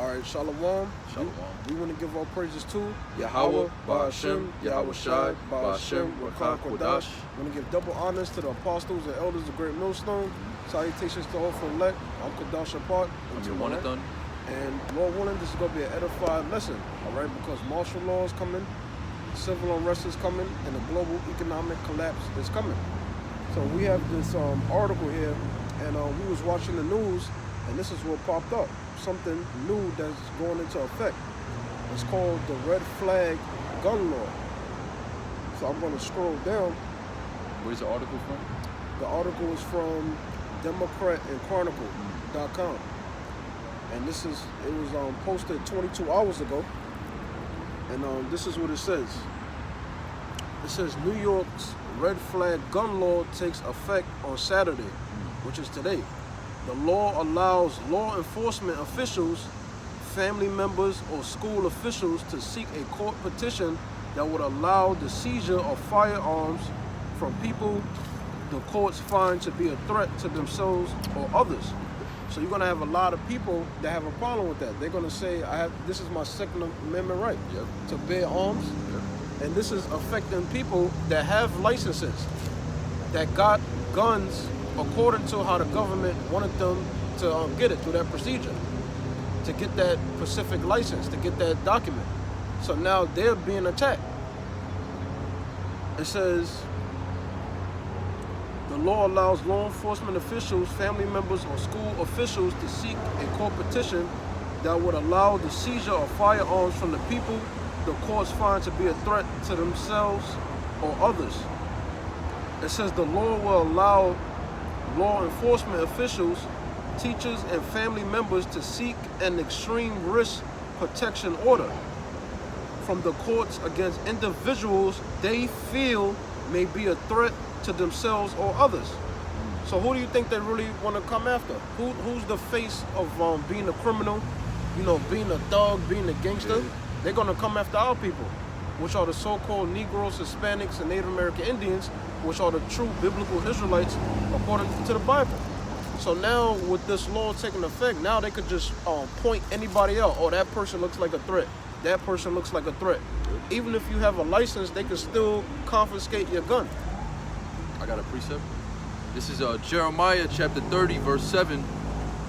All right, Shalom. Shalom. We want to give our praises to Yahweh, Ba'ashem, Yahweh Shai, Ba'ashem, Rakah Kodash. We want to give double honors to the apostles and elders of Great Millstone. Salutations to all from elect. I'm Kodash Apart. I'm your one and done. And Lord willing, this is going to be an edified lesson, all right? Because martial law is coming, civil unrest is coming, and the global economic collapse is coming. So we have this article here, and we was watching the news, and this is what popped up. Something new that's going into effect. It's called the Red Flag Gun Law. So I'm going to scroll down. Where's the article from? The article is from DemocratandChronicle.com. And it was posted 22 hours ago. And this is what it says. It says New York's Red Flag Gun Law takes effect on Saturday, which is today. The law allows law enforcement officials, family members, or school officials to seek a court petition that would allow the seizure of firearms from people the courts find to be a threat to themselves or others. So you're going to have a lot of people that have a problem with that. They're going to say, this is my Second Amendment right to bear arms. And this is affecting people that have licenses, that got guns according to how the government wanted them to get it through that procedure, to get that specific license, to get that document. So now they're being attacked. It says, the law allows law enforcement officials, family members, or school officials to seek a court petition that would allow the seizure of firearms from the people the courts find to be a threat to themselves or others. It says the law will allow law enforcement officials, teachers, and family members to seek an extreme risk protection order from the courts against individuals they feel may be a threat to themselves or others. So who do you think they really want to come after? Who's the face of being a criminal, being a thug, being a gangster? They're going to come after our people, which are the so-called Negroes, Hispanics, and Native American Indians, which are the true biblical Israelites according to the Bible. So now with this law taking effect, now they could just point anybody out. Oh, that person looks like a threat. That person looks like a threat. Even if you have a license, they can still confiscate your gun. I got a precept. This is Jeremiah chapter 30, verse 7.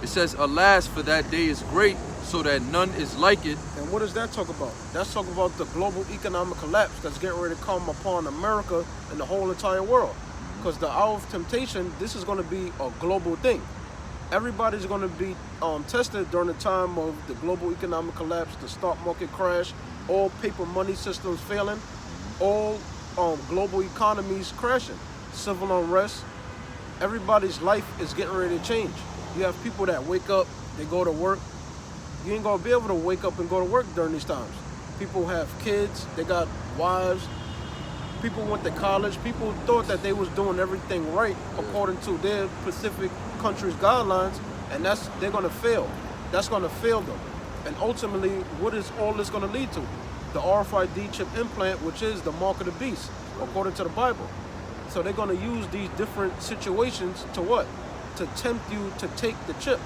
It says, alas, for that day is great, so that none is like it. And what does that talk about? That's talking about the global economic collapse that's getting ready to come upon America and the whole entire world. Because the hour of temptation, this is going to be a global thing. Everybody's going to be tested during the time of the global economic collapse, the stock market crash, all paper money systems failing, all global economies crashing, civil unrest. Everybody's life is getting ready to change. You have people that wake up, they go to work. You ain't gonna be able to wake up and go to work during these times. People have kids, they got wives, people went to college, people thought that they was doing everything right according to their specific country's guidelines, and they're gonna fail. That's gonna fail them. And ultimately, what is all this gonna lead to? The RFID chip implant, which is the mark of the beast, according to the Bible. So they're gonna use these different situations to what? To tempt you to take the chip.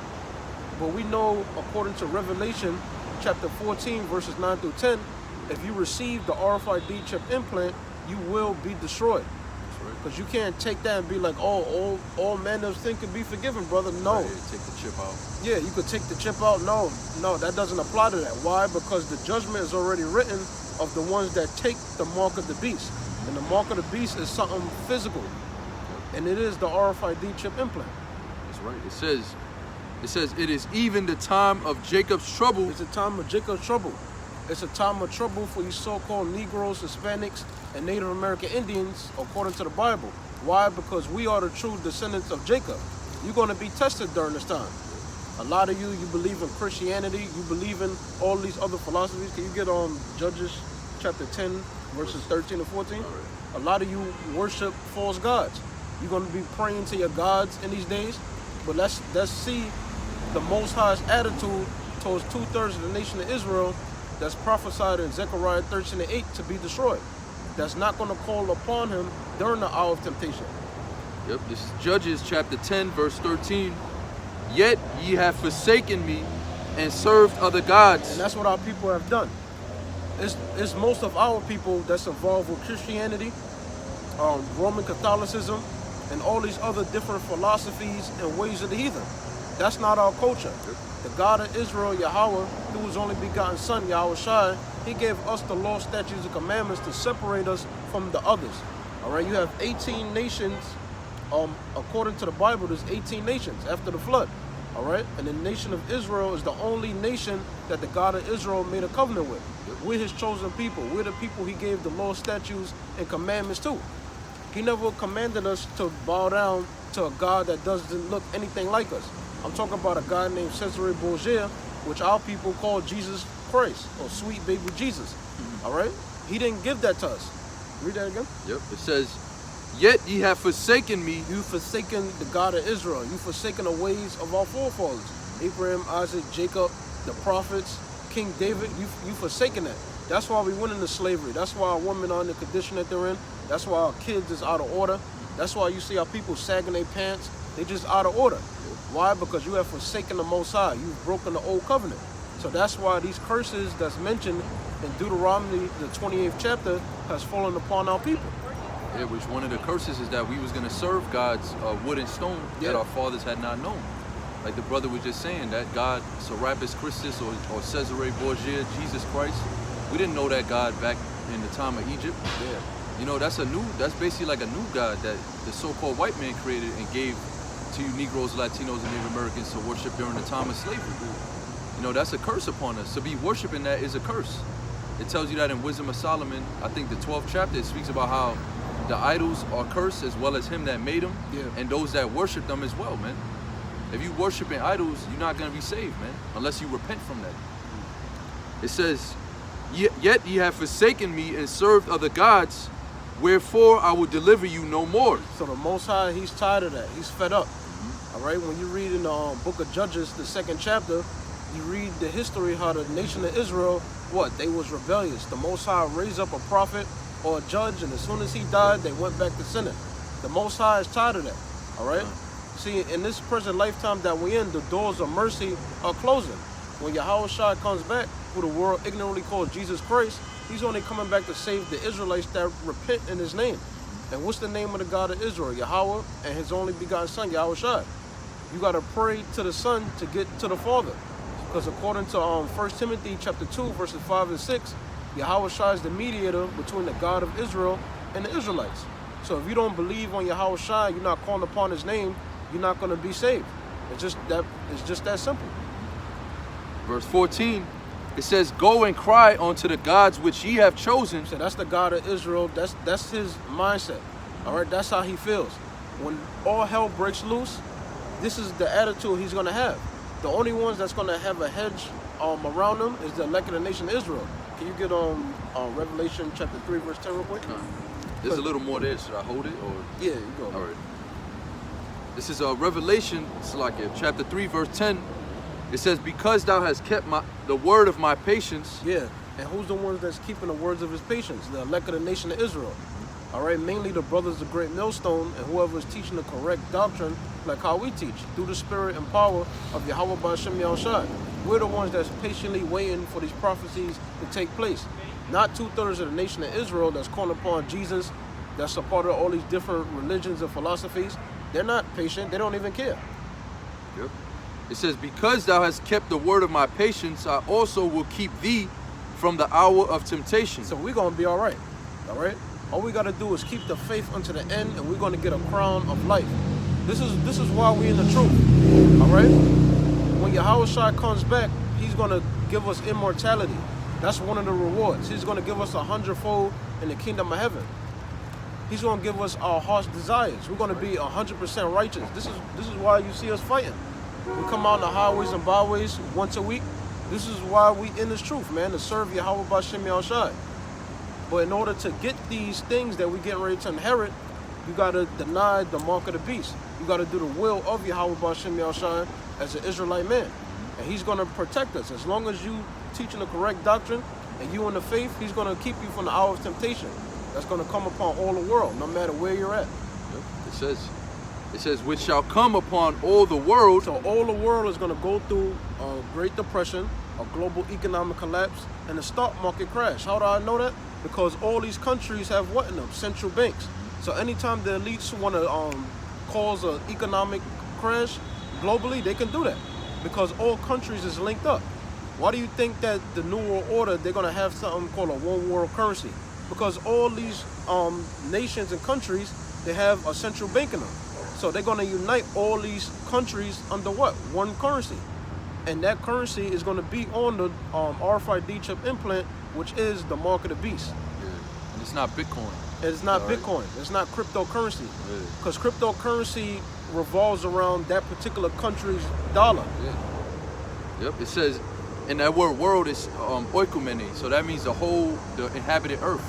But we know, according to Revelation chapter 14, verses 9 through 10, if you receive the RFID chip implant, you will be destroyed. Because you can't take that and be like, oh, all men of sin can be forgiven, brother. No. Right, take the chip out. Yeah, you could take the chip out. No, that doesn't apply to that. Why? Because the judgment is already written of the ones that take the mark of the beast. And the mark of the beast is something physical. And it is the RFID chip implant. That's right. It says, it is even the time of Jacob's trouble. It's a time of Jacob's trouble. It's a time of trouble for you so-called Negroes, Hispanics, and Native American Indians, according to the Bible. Why? Because we are the true descendants of Jacob. You're going to be tested during this time. A lot of you believe in Christianity. You believe in all these other philosophies. Can you get on Judges chapter 10, verses 13 and 14? A lot of you worship false gods. You're going to be praying to your gods in these days. But let's see the Most High's attitude towards 2/3 of the nation of Israel that's prophesied in Zechariah 13 and 8 to be destroyed. That's not going to call upon him during the hour of temptation. Yep, this is Judges chapter 10, verse 13. Yet ye have forsaken me, and served other gods. And that's what our people have done. It's most of our people that's involved with Christianity, Roman Catholicism, and all these other different philosophies and ways of the heathen. That's not our culture. The God of Israel, Yahweh, through his only begotten son, Yahweh Shai, he gave us the law, statutes, and commandments to separate us from the others. All right, you have 18 nations. According to the Bible, there's 18 nations after the flood. All right, and the nation of Israel is the only nation that the God of Israel made a covenant with. We're his chosen people. We're the people he gave the law, statutes, and commandments to. He never commanded us to bow down to a God that doesn't look anything like us. I'm talking about a guy named Cesare Borgia, which our people call Jesus Christ, or sweet baby Jesus. All right? He didn't give that to us. Read that again. Yep. It says, "Yet ye have forsaken me." You've forsaken the God of Israel. You've forsaken the ways of our forefathers. Abraham, Isaac, Jacob, the prophets, King David. You've forsaken that. That's why we went into slavery. That's why our women are in the condition that they're in. That's why our kids is out of order. That's why you see our people sagging their pants. They just out of order. Why? Because you have forsaken the Most High. You've broken the old covenant. So that's why these curses that's mentioned in Deuteronomy, the 28th chapter, has fallen upon our people. Yeah, which one of the curses is that we was going to serve gods wood and stone that our fathers had not known. Like the brother was just saying, that God, Serapis Christus or Cesare Borgia, Jesus Christ, we didn't know that God back in the time of Egypt. Yeah. You know, that's basically like a new God that the so-called white man created and gave to you Negroes, Latinos, and Native Americans to worship during the time of slavery. You know, that's a curse upon us. To be worshiping that is a curse. It tells you that in Wisdom of Solomon, I think the 12th chapter, it speaks about how the idols are cursed as well as him that made them, and those that worship them as well, man. If you worshiping idols, you're not going to be saved, man, unless you repent from that. It says, "Yet ye have forsaken me and served other gods, wherefore I will deliver you no more." So the Most High, he's tired of that. He's fed up. All right, when you read in the book of Judges, the 2nd chapter, you read the history how the nation of Israel, they was rebellious. The Most High raised up a prophet or a judge, and as soon as he died, they went back to sinning. The Most High is tired of that. All right. See, in this present lifetime that we're in, the doors of mercy are closing. When Yahweh Shai comes back, who the world ignorantly calls Jesus Christ, he's only coming back to save the Israelites that repent in his name. And what's the name of the God of Israel? Yahweh, and his only begotten son, Yahweh Shai. You got to pray to the Son to get to the Father. Because according to 1 Timothy chapter 2, verses 5 and 6, Yahweh Shai is the mediator between the God of Israel and the Israelites. So if you don't believe on Yahweh Shai, you're not calling upon his name, you're not going to be saved. It's just that simple. Verse 14, it says, "Go and cry unto the gods which ye have chosen." So that's the God of Israel. That's his mindset. All right, that's how he feels. When all hell breaks loose, this is the attitude he's going to have. The only ones that's going to have a hedge around them is the elect of the nation of Israel. Can you get on Revelation chapter 3, verse 10 real quick? There's a little more there. Should I hold it? Or? Yeah, you go. All right. This is Revelation, chapter 3, verse 10. It says, "Because thou hast kept the word of my patience." Yeah, and who's the ones that's keeping the words of his patience? The elect of the nation of Israel. All right, mainly the brothers of Great Millstone and whoever is teaching the correct doctrine, like how we teach, through the spirit and power of Yahweh B'Hashem Yahushua. We're the ones that's patiently waiting for these prophecies to take place. Not 2/3 of the nation of Israel that's calling upon Jesus, that's a part of all these different religions and philosophies. They're not patient. They don't even care. Yep. It says, "Because thou hast kept the word of my patience, I also will keep thee from the hour of temptation." So we're going to be all right. All right? All we got to do is keep the faith unto the end, and we're going to get a crown of life. This is why we're in the truth. All right? When Yahweh Shai comes back, he's going to give us immortality. That's one of the rewards. He's going to give us 100-fold in the kingdom of heaven. He's going to give us our heart's desires. We're going to be 100% righteous. This is why you see us fighting. We come out on the highways and byways once a week. This is why we in this truth, man, to serve Yahweh B'Hashem Yahushai. But in order to get these things that we getting ready to inherit, you got to deny the mark of the beast. You got to do the will of Yahweh B'Hashem Yahushai as an Israelite man. And he's going to protect us. As long as you teaching the correct doctrine and you in the faith, he's going to keep you from the hour of temptation. That's going to come upon all the world, no matter where you're at. Yep. It says, It says, which shall come upon all the world. So all the world is going to go through a Great Depression, a global economic collapse, and a stock market crash. How do I know that? Because all these countries have what in them? Central banks. So anytime the elites want to cause an economic crash globally, they can do that because all countries is linked up. Why do you think that the New World Order, they're going to have something called a one world currency? Because all these nations and countries, they have a central bank in them. So they're going to unite all these countries under what? One currency. And that currency is going to be on the RFID chip implant, which is the mark of the beast. Yeah. And it's not Bitcoin. It's not All right. Bitcoin. It's not cryptocurrency. Yeah. Because cryptocurrency revolves around that particular country's dollar. Yeah. Yep. It says, and that word world is oikumene. So that means the inhabited earth.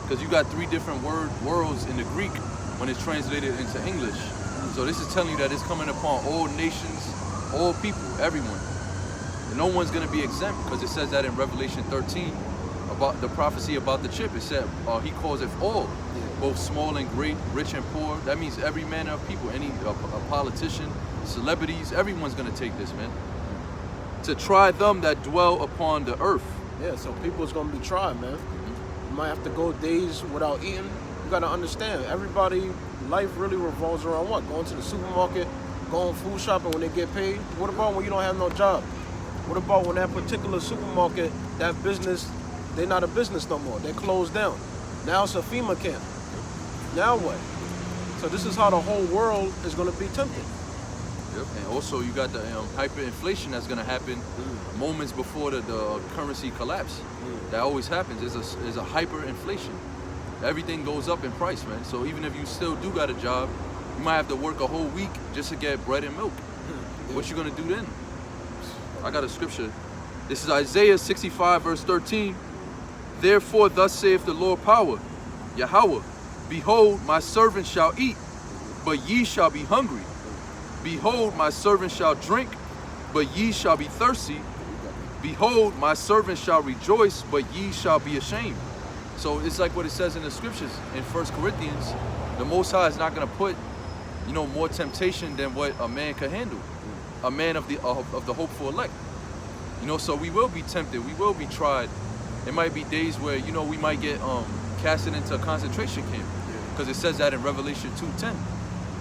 Because you got 3 different worlds in the Greek when it's translated into English. So this is telling you that it's coming upon all nations, all people, everyone. And no one's going to be exempt, because it says that in Revelation 13 about the prophecy about the chip. It said he calls it all, both small and great, rich and poor. That means every manner of people, any a politician, celebrities, everyone's going to take this, man. To try them that dwell upon the earth. Yeah, so people's going to be tried, man. You might have to go days without eating. You got to understand, everybody, life really revolves around what? Going to the supermarket, going food shopping when they get paid. What about when you don't have no job? What about when that particular supermarket, that business, they're not a business no more. They're closed down. Now it's a FEMA camp. Now what? So this is how the whole world is going to be tempted. Yep. And also you got the hyperinflation that's going to happen moments before the currency collapse. That always happens. There's a hyperinflation. Everything goes up in price, man. So even if you still do got a job, you might have to work a whole week just to get bread and milk. What you gonna do then? I got a scripture. This is Isaiah 65 verse 13. Therefore thus saith the Lord power, Yahweh, behold, my servant shall eat, but ye shall be hungry. Behold, my servant shall drink, but ye shall be thirsty. Behold, my servant shall rejoice, but ye shall be ashamed. So it's like what it says in the scriptures in 1 Corinthians. The Most High is not going to put, more temptation than what a man can handle. A man of the hopeful elect. So we will be tempted. We will be tried. There might be days where, we might get casted into a concentration camp. Because it says that in Revelation 2:10.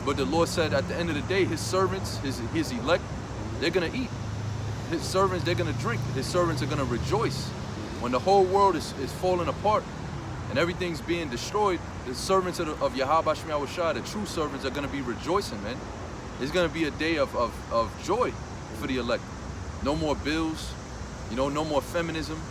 But the Lord said at the end of the day, his servants, his elect, they're going to eat. His servants, they're going to drink. His servants are going to rejoice. When the whole world is falling apart and everything's being destroyed, the servants of Yahweh Shem Yahushua, the true servants, are going to be rejoicing, man. It's going to be a day of joy for the elect. No more bills, no more feminism,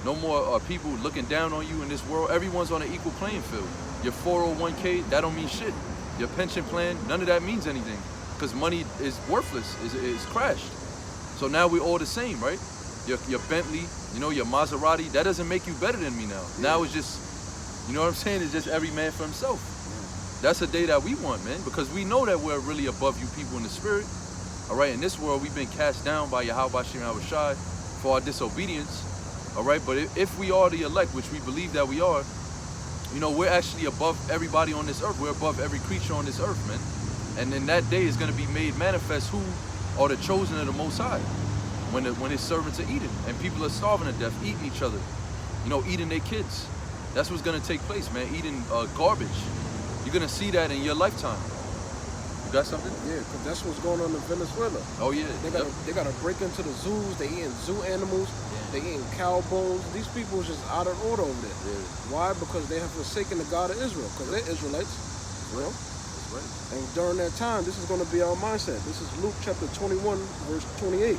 no more people looking down on you in this world. Everyone's on an equal playing field. Your 401k, that don't mean shit. Your pension plan, none of that means anything because money is worthless, is crashed. So now we're all the same, right? Your Bentley, your Maserati, that doesn't make you better than me now. Now it's just, what I'm saying? It's just every man for himself. That's a day that we want, man, because we know that we're really above you people in the spirit. All right, in this world, we've been cast down by Yahweh Shem Yahushua for our disobedience. All right, but if we are the elect, which we believe that we are, we're actually above everybody on this earth. We're above every creature on this earth, man. And then that day is going to be made manifest who are the chosen of the Most High. When his servants are eating and people are starving to death, eating each other, eating their kids. That's what's going to take place, man. Eating garbage. You're going to see that in your lifetime. You got something? Yeah, because that's what's going on in Venezuela. Oh, yeah. They got to break into the zoos. They eating zoo animals. They eating cow bones. These people is just out of order over there. Yeah. Why? Because they have forsaken the God of Israel. Because they're Israelites. That's right. And during that time, this is going to be our mindset. This is Luke chapter 21, verse 28.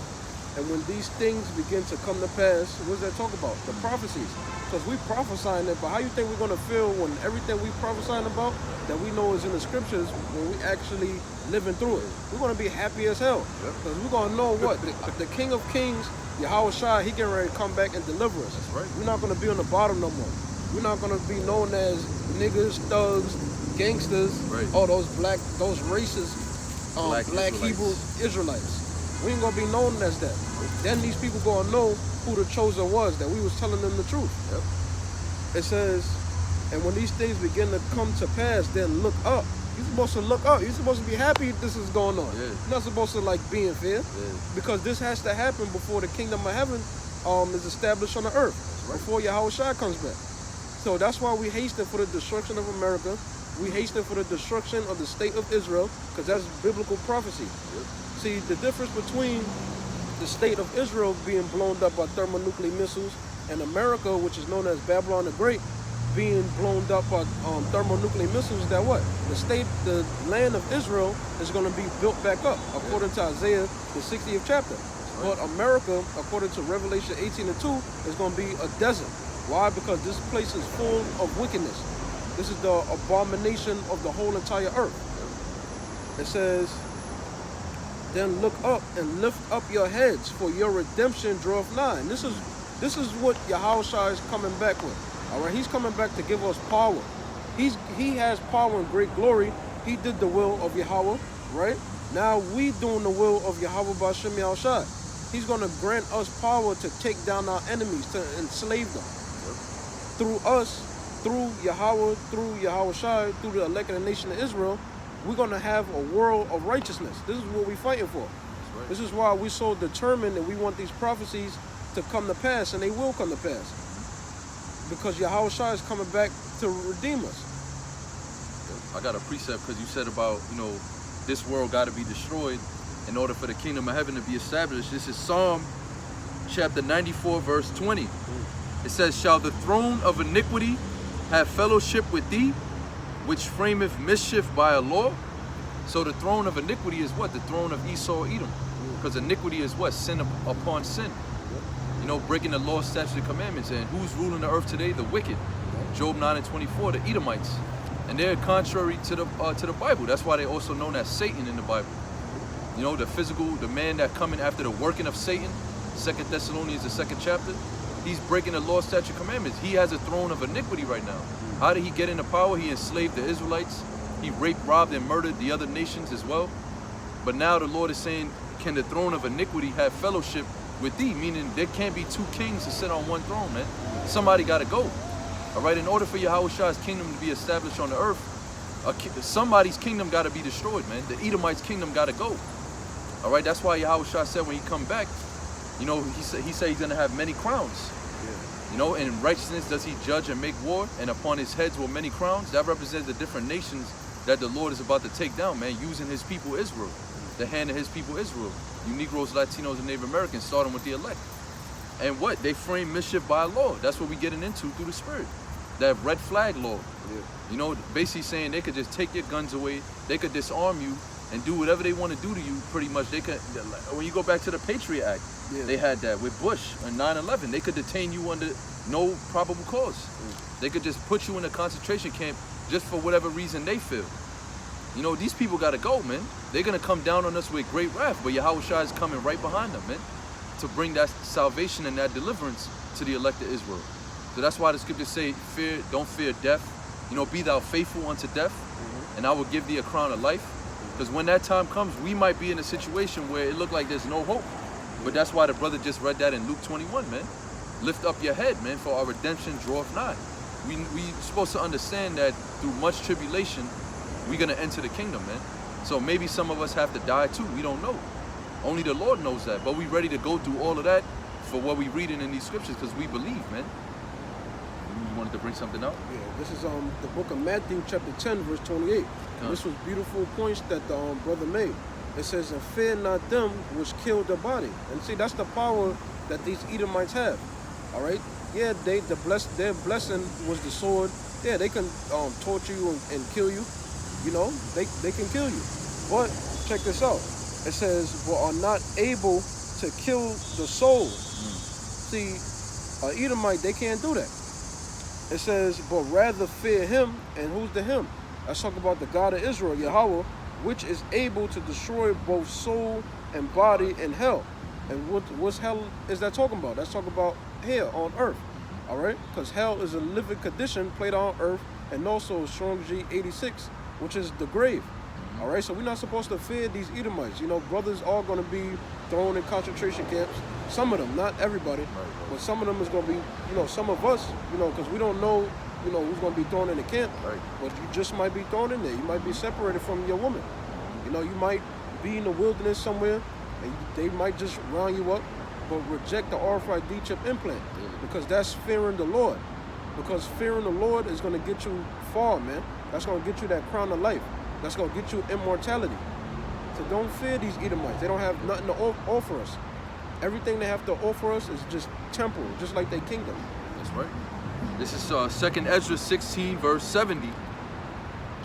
And when these things begin to come to pass, what does that talk about? The prophecies. Because we prophesying it, but how you think we're going to feel when everything we prophesying about that we know is in the scriptures, when we actually living through it? We're going to be happy as hell. Because we're going to know what? The King of Kings, Yahweh Shai, he getting ready to come back and deliver us. That's right. We're not going to be on the bottom no more. We're not going to be known as niggas, thugs, gangsters, those racist, black Hebrew Israelites. We ain't gonna be known as that. Then these people gonna know who the chosen was, that we was telling them the truth. It says, and when these things begin to come to pass, then look up You're supposed to look up. You're supposed to be happy this is going on. Yeah. You're not supposed to like be in fear, Yeah. because this has to happen before the kingdom of heaven is established on the earth, right. before Yahweh Shai comes back. So that's why we hasten for the destruction of America. We hasten for the destruction of the state of Israel, because that's biblical prophecy. Yep. See, the difference between the state of Israel being blown up by thermonuclear missiles and America, which is known as Babylon the Great, being blown up by thermonuclear missiles, that what? The land of Israel is going to be built back up, according to Isaiah, the 60th chapter. Right. But America, according to Revelation 18:2, is going to be a desert. Why? Because this place is full of wickedness. This is the abomination of the whole entire earth. It says, then look up and lift up your heads, for your redemption draweth nigh. And this is what Yahweh Shai is coming back with. All right, he's coming back to give us power. He has power and great glory. He did the will of Yahweh, right? Now we doing the will of Yahweh B'Shem Yahushai. He's going to grant us power to take down our enemies, to enslave them. Through us, through Yahweh, through Yahweh Shai, through the elected nation of Israel, we're going to have a world of righteousness. This is what we're fighting for. Right. This is why we're so determined that we want these prophecies to come to pass, and they will come to pass. Because Yahweh Shai is coming back to redeem us. I got a precept because you said about, this world got to be destroyed in order for the kingdom of heaven to be established. This is Psalm chapter 94, verse 20. It says, shall the throne of iniquity have fellowship with thee, which frameth mischief by a law? So the throne of iniquity is what? The throne of Esau, Edom. Because iniquity is what? Sin upon sin. Breaking the law, statutes, and commandments. And who's ruling the earth today? The wicked. Job 9:24, the Edomites. And they're contrary to the Bible. That's why they're also known as Satan in the Bible. The man that coming after the working of Satan, 2 Thessalonians, the 2nd chapter, he's breaking the law, statutes, and commandments. He has a throne of iniquity right now. How did he get into power? He enslaved the Israelites. He raped, robbed, and murdered the other nations as well. But now the Lord is saying, can the throne of iniquity have fellowship with thee? Meaning there can't be two kings to sit on one throne, man. Somebody got to go. All right, in order for Yahweh Shai's kingdom to be established on the earth, somebody's kingdom got to be destroyed, man. The Edomites' kingdom got to go. All right, that's why Yahweh Shai said when he come back, he said he's going to have many crowns. In righteousness does he judge and make war, and upon his heads were many crowns. That represents the different nations that the Lord is about to take down, man, using his people Israel, the hand of his people Israel. You Negroes, Latinos, and Native Americans, starting with the elect. And what? They frame mischief by law. That's what we're getting into through the Spirit. That red flag law. Yeah. Basically saying they could just take your guns away, they could disarm you, and do whatever they want to do to you, pretty much. They could, when you go back to the Patriot Act, they had that with Bush and 9/11. They could detain you under no probable cause. They could just put you in a concentration camp just for whatever reason they feel. These people got to go, man. They're going to come down on us with great wrath, but Yahweh Shai is coming right behind them, man, to bring that salvation and that deliverance to the elect of Israel. So that's why the scriptures say, don't fear death. Be thou faithful unto death, and I will give thee a crown of life. Because when that time comes, we might be in a situation where it look like there's no hope. But that's why the brother just read that in Luke 21, man. Lift up your head, man, for our redemption draweth nigh. We supposed to understand that through much tribulation, we're going to enter the kingdom, man. So maybe some of us have to die too. We don't know. Only the Lord knows that. But we ready to go through all of that for what we reading in these scriptures, because we believe, man. You wanted to bring something out? Yeah, this is the book of Matthew, chapter 10, verse 28. This was beautiful points that the brother made. It says, and fear not them which kill the body. And see, that's the power that these Edomites have. All right? Yeah, their blessing was the sword. Yeah, they can torture you and kill you. They can kill you. But check this out. It says, but are not able to kill the soul. See, Edomite, they can't do that. It says, but rather fear him. And who's the him? Let's talk about the God of Israel, Yahweh, which is able to destroy both soul and body in hell. And what's hell is that talking about? That's talking about here on earth. All right? Because hell is a living condition played on earth, and also Strong's G86, which is the grave. All right? So we're not supposed to fear these Edomites. Brothers are going to be thrown in concentration camps. Some of them, not everybody, but some of them is going to be, some of us, because we don't know who's going to be thrown in the camp. Right. But you just might be thrown in there. You might be separated from your woman. You might be in the wilderness somewhere, and they might just round you up, but reject the RFID chip implant, because that's fearing the Lord. Because fearing the Lord is going to get you far, man. That's going to get you that crown of life. That's going to get you immortality. So don't fear these Edomites. They don't have nothing to offer us. Everything they have to offer us is just temporal, just like their kingdom. That's right. This is 2nd Ezra 16, verse 70.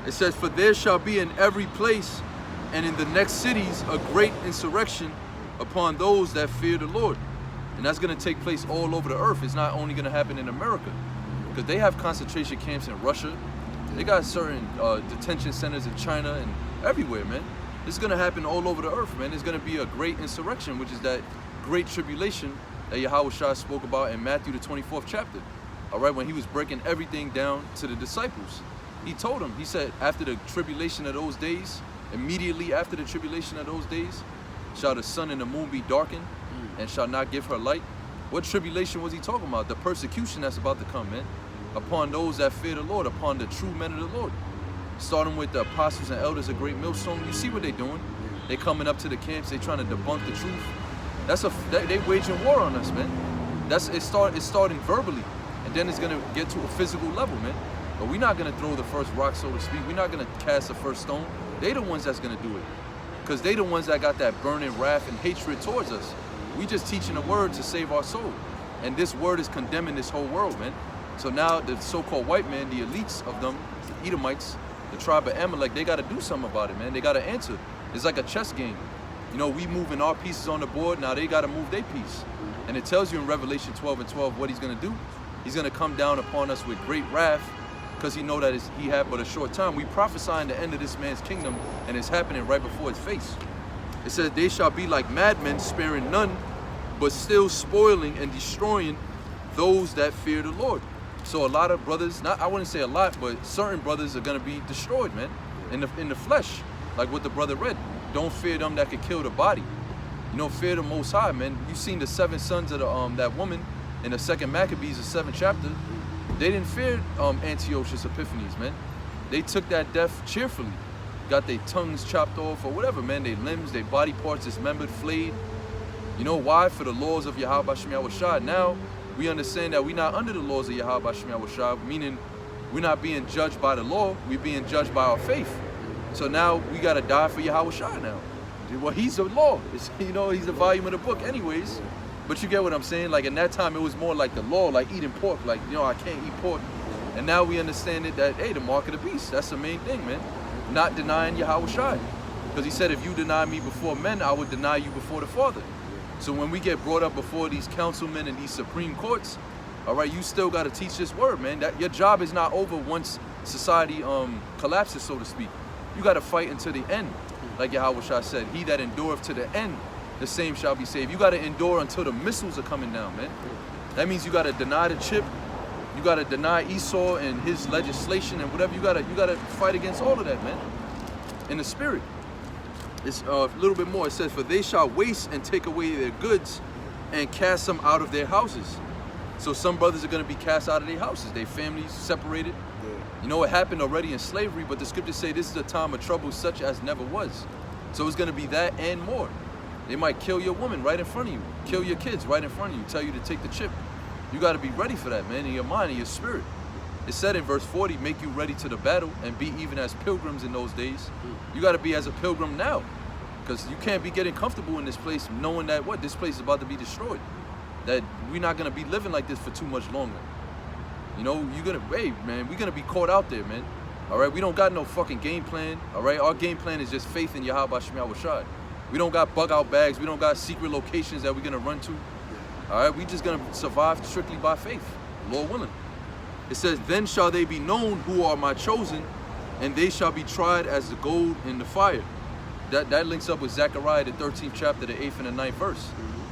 It says, "For there shall be in every place and in the next cities a great insurrection upon those that fear the Lord." And that's going to take place all over the earth. It's not only going to happen in America, because they have concentration camps in Russia. They got certain detention centers in China and everywhere, man. It's going to happen all over the earth, man. It's going to be a great insurrection, which is that great tribulation that Yahushua spoke about in Matthew the 24th chapter. All right, when he was breaking everything down to the disciples. He told them, he said, after the tribulation of those days, immediately after the tribulation of those days, shall the sun and the moon be darkened and shall not give her light. What tribulation was he talking about? The persecution that's about to come, man, upon those that fear the Lord, upon the true men of the Lord. Starting with the apostles and elders of Great Millstone. You see what they're doing. They coming up to the camps. They trying to debunk the truth. They waging war on us, man. It's starting verbally, and then it's gonna get to a physical level, man. But we're not gonna throw the first rock, so to speak. We're not gonna cast the first stone. They the ones that's gonna do it, because they the ones that got that burning wrath and hatred towards us. We just teaching the word to save our soul, and this word is condemning this whole world, man. So now the so-called white man, the elites of them, the Edomites, the tribe of Amalek, they got to do something about it, man. They got to answer. It's like a chess game. We moving our pieces on the board. Now they got to move their piece. And it tells you in Revelation 12 and 12 what he's going to do. He's going to come down upon us with great wrath, because he know that he had but a short time. We prophesying the end of this man's kingdom, and it's happening right before his face. It says, "They shall be like madmen, sparing none, but still spoiling and destroying those that fear the Lord." So a lot of brothers, I wouldn't say a lot, but certain brothers are gonna be destroyed, man, in the flesh, like what the brother read. Don't fear them that could kill the body. Fear the Most High, man. You seen the 7 sons of that woman in the 2nd Maccabees, the 7th chapter. They didn't fear Antiochus Epiphanes, man. They took that death cheerfully. Got their tongues chopped off or whatever, man. Their limbs, their body parts dismembered, flayed. You know why? For the laws of Yahweh Shem Yahushua. Now we understand that we're not under the laws of Yahweh Shem Yahushua, meaning we're not being judged by the law, we're being judged by our faith. So now we got to die for Yahushua now. Well, he's the law. He's the volume of the book anyways. But you get what I'm saying? Like in that time, it was more like the law, like eating pork. Like, I can't eat pork. And now we understand it that, hey, the mark of the beast, that's the main thing, man. Not denying Yahushua. Because he said, if you deny me before men, I would deny you before the Father. So when we get brought up before these councilmen and these supreme courts, all right, you still got to teach this word, man. That your job is not over once society collapses, so to speak. You got to fight until the end. Like Yahushua said, he that endureth to the end, the same shall be saved. You got to endure until the missiles are coming down, man. That means you got to deny the chip. You got to deny Esau and his legislation and whatever. You got to fight against all of that, man. In the spirit. It's a little bit more. It says, "For they shall waste and take away their goods and cast them out of their houses." So some brothers are going to be cast out of their houses. Their families separated. It happened already in slavery, but the scriptures say this is a time of trouble such as never was. So it's going to be that and more. They might kill your woman right in front of you, kill your kids right in front of you, tell you to take the chip. You got to be ready for that, man, in your mind, in your spirit. It said in verse 40, "Make you ready to the battle and be even as pilgrims in those days." You got to be as a pilgrim now, because you can't be getting comfortable in this place knowing that this place is about to be destroyed. That we're not going to be living like this for too much longer. We're going to be caught out there, man. All right, we don't got no fucking game plan. All right, our game plan is just faith in Yahweh Shem Yahushua. We don't got bug out bags. We don't got secret locations that we're going to run to. All right, we just going to survive strictly by faith, Lord willing. It says, "Then shall they be known who are my chosen, and they shall be tried as the gold in the fire." That links up with Zechariah, the 13th chapter, the 8th and the 9th verse.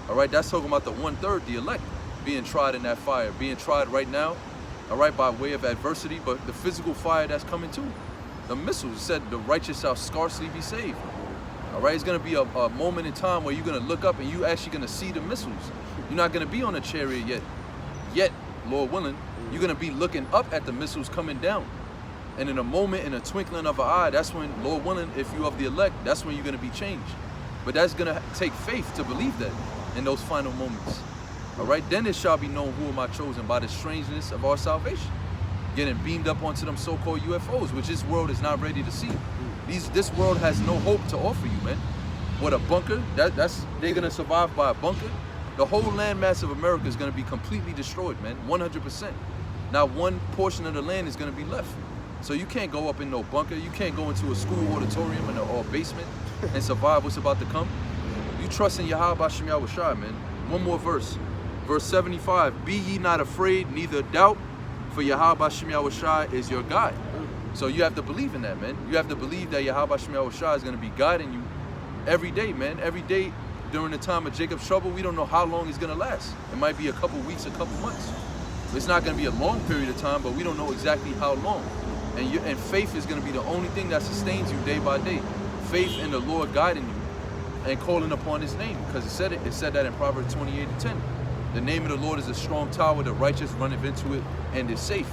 All right, that's talking about the 1/3, the elect, being tried in that fire, being tried right now, all right, by way of adversity, but the physical fire that's coming too. The missiles said the righteous shall scarcely be saved. All right, it's going to be a moment in time where you're going to look up and you actually going to see the missiles. You're not going to be on a chariot yet. Lord willing, you're gonna be looking up at the missiles coming down. And in a moment, in a twinkling of an eye, that's when, Lord willing, if you of the elect, that's when you're gonna be changed. But that's gonna take faith to believe that in those final moments. All right, then it shall be known who am I chosen by the strangeness of our salvation. Getting beamed up onto them so-called UFOs, which this world is not ready to see. This world has no hope to offer you, man. What, a bunker? They're gonna survive by a bunker? The whole landmass of America is gonna be completely destroyed, man, 100%. Not one portion of the land is gonna be left. So you can't go up in no bunker. You can't go into a school auditorium or basement and survive what's about to come. You trust in Yahweh B'Shem Yahushua, man. One more verse. Verse 75, be ye not afraid, neither doubt, for Yahweh B'Shem Yahushua is your guide. So you have to believe in that, man. You have to believe that Yahweh B'Shem Yahushua is going to be guiding you every day, man. Every day during the time of Jacob's trouble, we don't know how long it's going to last. It might be a couple weeks, a couple months. It's not going to be a long period of time, but we don't know exactly how long. And faith is going to be the only thing that sustains you day by day. Faith in the Lord guiding you and calling upon his name, because it said that in Proverbs 28:10. The name of the Lord is a strong tower, the righteous runneth into it and is safe.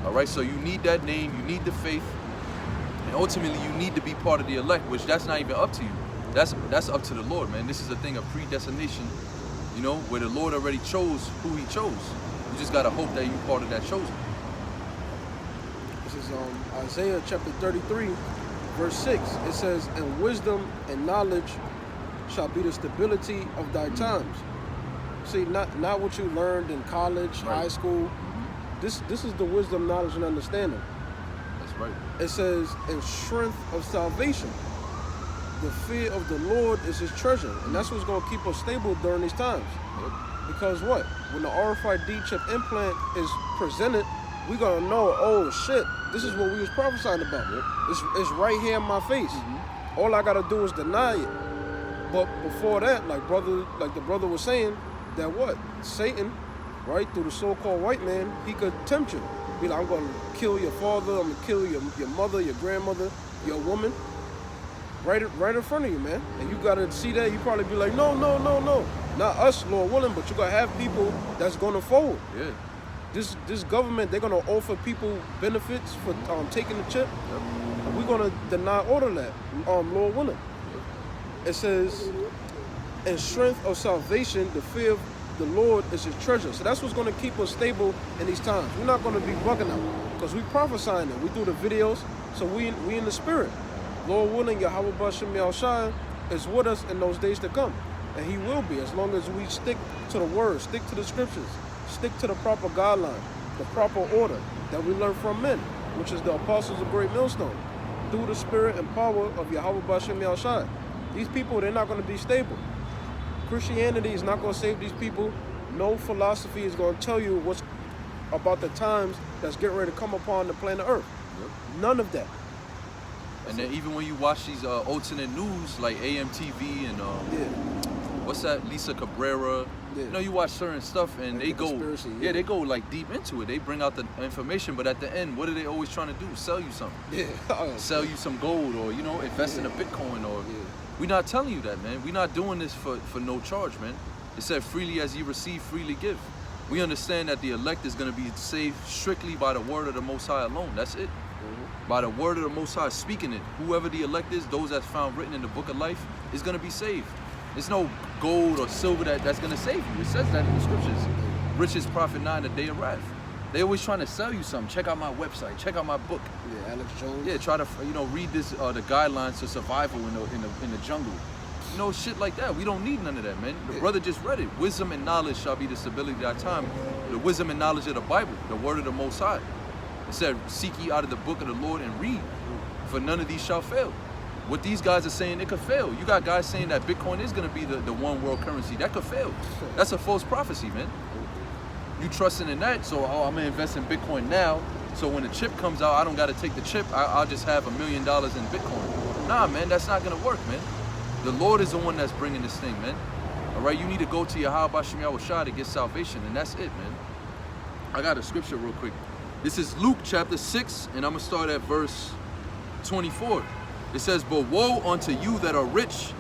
All right, so you need that name, you need the faith, and ultimately you need to be part of the elect, which that's not even up to you. That's up to the Lord, man. This is a thing of predestination, you know, where the Lord already chose who he chose. You just got to hope that you're part of that chosen. This is Isaiah chapter 33, verse 6. It says, and wisdom and knowledge shall be the stability of thy times. See, not what you learned in college, high school. This is the wisdom, knowledge, and understanding. That's right. It says, in strength of salvation. The fear of the Lord is his treasure. And that's what's going to keep us stable during these times. Yep. Because what? When the RFID chip implant is presented, we're going to know, oh shit, this is what we was prophesying about. Yep. It's right here in my face. All I got to do is deny it. But before that, like the brother was saying, that what? Satan, right, through the so-called white man, he could tempt you. Be like, I'm going to kill your father, I'm going to kill your mother, your grandmother, your woman, right in front of you, man. And you got to see that. You probably be like, no. Not us, Lord willing, but you got to have people that's going to fold. Yeah. This government, they're going to offer people benefits for taking the chip. Yep. We're going to deny all of that, Lord willing. Yep. It says, in strength of salvation, the fear of the Lord is his treasure. So that's what's going to keep us stable in these times. We're not going to be bugging out because we prophesying it. We do the videos, so we in the spirit. Lord willing, Yahweh B'Shem Yahushua is with us in those days to come. And he will be, as long as we stick to the word, stick to the scriptures, stick to the proper guideline, the proper order that we learn from men, which is the apostles of Great Millstone, through the spirit and power of Yahweh B'Shem Yahushua. These people, they're not going to be stable. Christianity is not going to save these people. No philosophy is going to tell you what's about the times that's getting ready to come upon the planet Earth. Yep. None of that. And then even when you watch these alternate news like AMTV and what's that, Lisa Cabrera, you know, you watch certain stuff and Like they the go, conspiracy, they go like deep into it. They bring out the information, but at the end, what are they always trying to do? Sell you something. Yeah. Sell you some gold, or you know, invest in a Bitcoin, or we're not telling you that, man. We're not doing this for no charge, man. It said, freely as ye receive, freely give. We understand that the elect is going to be saved strictly by the word of the Most High alone. That's it. By the word of the Most High speaking it. Whoever the elect is, those that's found written in the book of life, is going to be saved. There's no gold or silver that's going to save you. It says that in the scriptures. Riches profit not in the day of wrath. They always trying to sell you something. Check out my website. Check out my book. Yeah, Alex Jones. Yeah, try to read this the guidelines to survival in the jungle. You know, shit like that. We don't need none of that, man. The brother just read it. Wisdom and knowledge shall be the stability of our time. The wisdom and knowledge of the Bible, the word of the Most High. It said, seek ye out of the book of the Lord and read, for none of these shall fail. What these guys are saying, it could fail. You got guys saying that Bitcoin is going to be the one world currency. That could fail. That's a false prophecy, man. You trusting in that, so I'm going to invest in Bitcoin now, so when the chip comes out, I don't got to take the chip. I'll just have $1 million in Bitcoin. Nah, man, that's not going to work, man. The Lord is the one that's bringing this thing, man. All right, you need to go to Yahweh B'Shem Yahushua to get salvation, and that's it, man. I got a scripture real quick. This is Luke chapter 6, and I'm going to start at verse 24. It says, but woe unto you that are rich,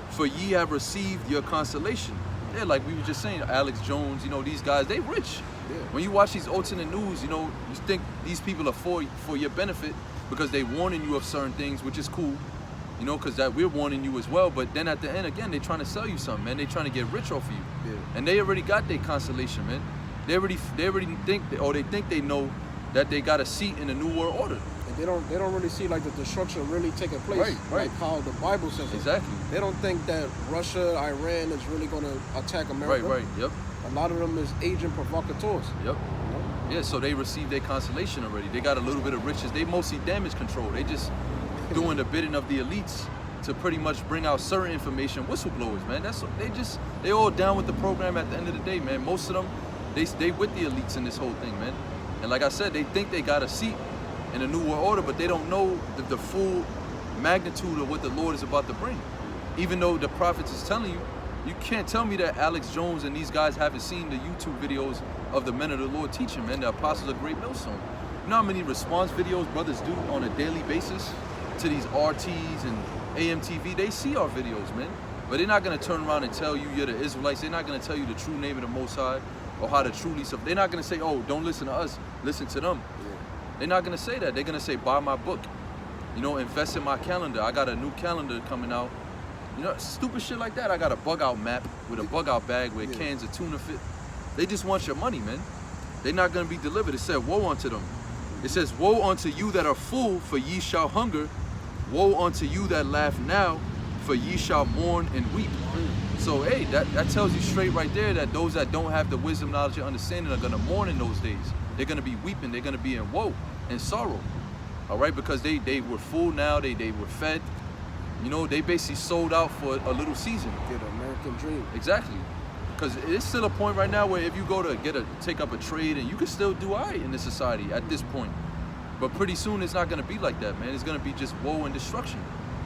for ye have received your consolation. Yeah, like we were just saying, Alex Jones, you know, these guys, they rich. Yeah. When you watch these alternate news, you know, you think these people are for your benefit because they warning you of certain things, which is cool, you know, because that we're warning you as well. But then at the end, again, they're trying to sell you something, man. They're trying to get rich off of you. Yeah. And they already got their consolation, man. They already think, or they think they know that they got a seat in the New World Order. And they don't really see like the destruction really taking place. Right, right. Like how the Bible says it. Exactly. They don't think that Russia, Iran is really going to attack America. Right, yep. A lot of them is agent provocateurs. Yep. Yeah, so they received their consolation already. They got a little bit of riches. They mostly damage control. They just doing the bidding of the elites to pretty much bring out certain information. Whistleblowers, man. They all down with the program at the end of the day, man. Most of them, they with the elites in this whole thing, man. And like I said, they think they got a seat in the New World Order, but they don't know the full magnitude of what the Lord is about to bring. Even though the prophets is telling you, you can't tell me that Alex Jones and these guys haven't seen the YouTube videos of the men of the Lord teaching, man, the apostles of Great Millstone. You know how many response videos brothers do on a daily basis to these RTs and AMTV? They see our videos, man. But they're not going to turn around and tell you you're the Israelites. They're not going to tell you the true name of the Most High or how to truly serve. They're not going to say, oh, don't listen to us, listen to them. Yeah. They're not going to say that. They're going to say, buy my book. You know, invest in my calendar. I got a new calendar coming out. You know, stupid shit like that. I got a bug out map with a bug out bag where cans of tuna fit. They just want your money, man. They're not going to be delivered. It said, woe unto them. It says, woe unto you that are full, for ye shall hunger. Woe unto you that laugh now, for ye shall mourn and weep. So, hey, that tells you straight right there that those that don't have the wisdom, knowledge, and understanding are going to mourn in those days. They're going to be weeping. They're going to be in woe and sorrow. All right? Because they were full now. They were fed. You know, they basically sold out for a little season. Yeah, the American dream. Exactly. Because it's still a point right now where if you go to take up a trade, and you can still do all right in this society at this point. But pretty soon it's not going to be like that, man. It's going to be just woe and destruction.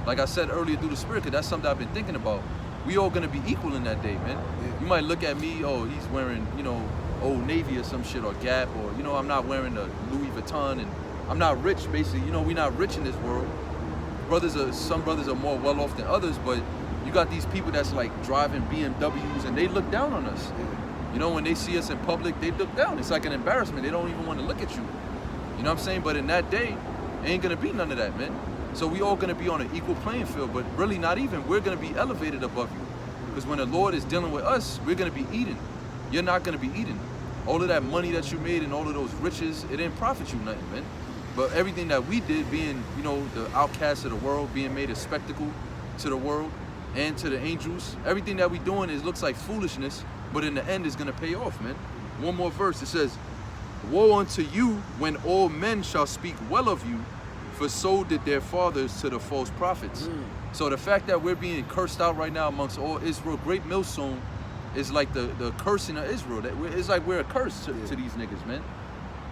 Like I said earlier through the Spirit, because that's something I've been thinking about. We all going to be equal in that day, man. Yeah. You might look at me, oh, he's wearing, you know, Old Navy or some shit, or Gap, or, you know, I'm not wearing a Louis Vuitton, and I'm not rich, basically. You know, we're not rich in this world. Some brothers are more well off than others, but you got these people that's like driving BMWs and they look down on us. Yeah. You know, when they see us in public, they look down. It's like an embarrassment. They don't even want to look at you. You know what I'm saying? But in that day, ain't gonna be none of that, man. So we all gonna be on an equal playing field, but really not even. We're gonna be elevated above you. Because when the Lord is dealing with us, we're gonna be eating. You're not gonna be eating. All of that money that you made and all of those riches, it didn't profit you nothing, man. But everything that we did, being, you know, the outcasts of the world, being made a spectacle to the world and to the angels, everything that we doing looks like foolishness, but in the end is gonna pay off, man. One more verse, it says, woe unto you when all men shall speak well of you, for so did their fathers to the false prophets. So the fact that we're being cursed out right now amongst all Israel, Great Millstone, is like the cursing of Israel. It's like we're a curse to these niggas, man.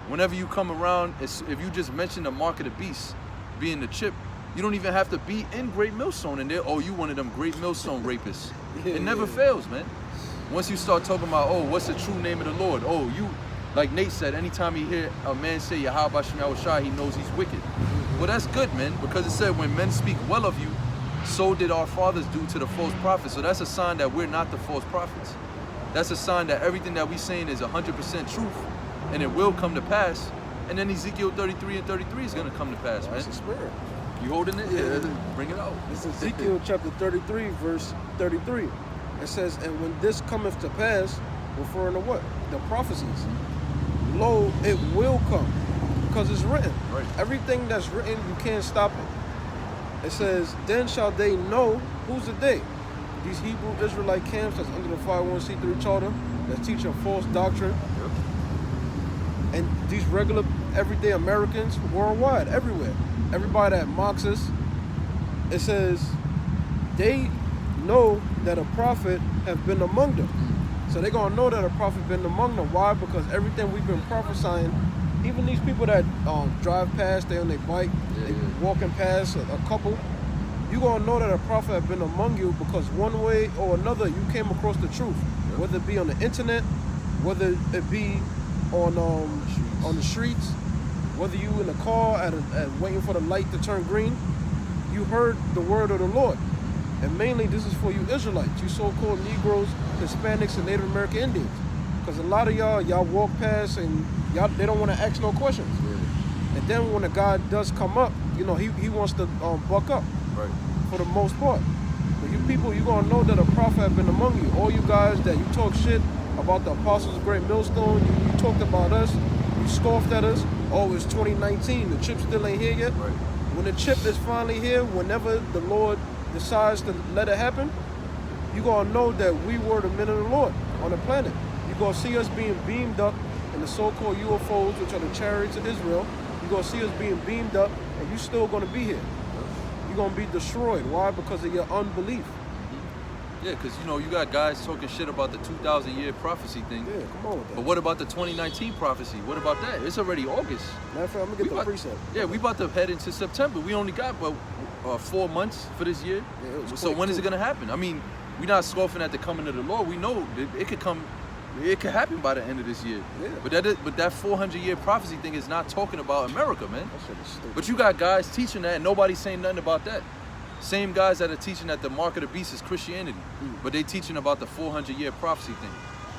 Whenever you come around, if you just mention the mark of the beast being the chip, you don't even have to be in Great Millstone, and oh, you one of them Great Millstone rapists. It never fails, man. Once you start talking about, oh, what's the true name of the Lord? Oh, you, like Nate said, anytime he hear a man say Yahweh Shem Yahushua, he knows he's wicked. Well, that's good, man, because it said when men speak well of you, so did our fathers do to the false prophets. So that's a sign that we're not the false prophets. That's a sign that everything that we're saying is 100% truth, and it will come to pass. And then Ezekiel 33 and 33 is going to come to pass, man. That's the spirit. You holding it? Yeah. Bring it out. It's Ezekiel chapter 33, verse 33. It says, and when this cometh to pass, referring to what? The prophecies. Lo, it will come, because it's written. Right. Everything that's written, you can't stop it. It says, then shall they know who's the day. These Hebrew Israelite camps that's under the 501c3 charter that teach a false doctrine. Yep. And these regular, everyday Americans worldwide, everywhere. Everybody that mocks us, it says, they know that a prophet have been among them. So they're going to know that a prophet been among them. Why? Because everything we've been prophesying, even these people that drive past, they on their bike, they walking past a couple, you're going to know that a prophet have been among you because one way or another you came across the truth. Yep. Whether it be on the internet, whether it be on the streets, whether you in the car at waiting for the light to turn green, you heard the word of the Lord. And mainly, this is for you Israelites, you so-called Negroes, Hispanics, and Native American Indians. Because a lot of y'all walk past and they don't want to ask no questions. Yeah. And then when a guy does come up, you know, he wants to buck up. Right. For the most part. But you people, you gonna know that a prophet have been among you. All you guys that you talk shit about the apostles of Great Millstone, you talked about us, you scoffed at us. Oh, it's 2019, the chip still ain't here yet. Right. When the chip is finally here, whenever the Lord decides to let it happen, you gonna know that we were the men of the Lord on the planet. You gonna see us being beamed up in the so-called UFOs, which are the chariots of Israel. You gonna see us being beamed up, and you still gonna be here. You're gonna be destroyed. Why? Because of your unbelief. Yeah, because you know you got guys talking shit about the 2,000-year prophecy thing. Yeah, come on with that. But what about the 2019 prophecy? What about that? It's already August. Matter of fact, I'm gonna get the precept. Yeah, we about to head into September. We only got 4 months for this year. Yeah, so when is it gonna happen? I mean, we're not scoffing at the coming of the Lord. We know it could come. It could happen by the end of this year. Yeah. But that 400-year prophecy thing is not talking about America, man. That shit is stupid. But you got guys teaching that, and nobody's saying nothing about that. Same guys that are teaching that the mark of the beast is Christianity, but they teaching about the 400-year prophecy thing.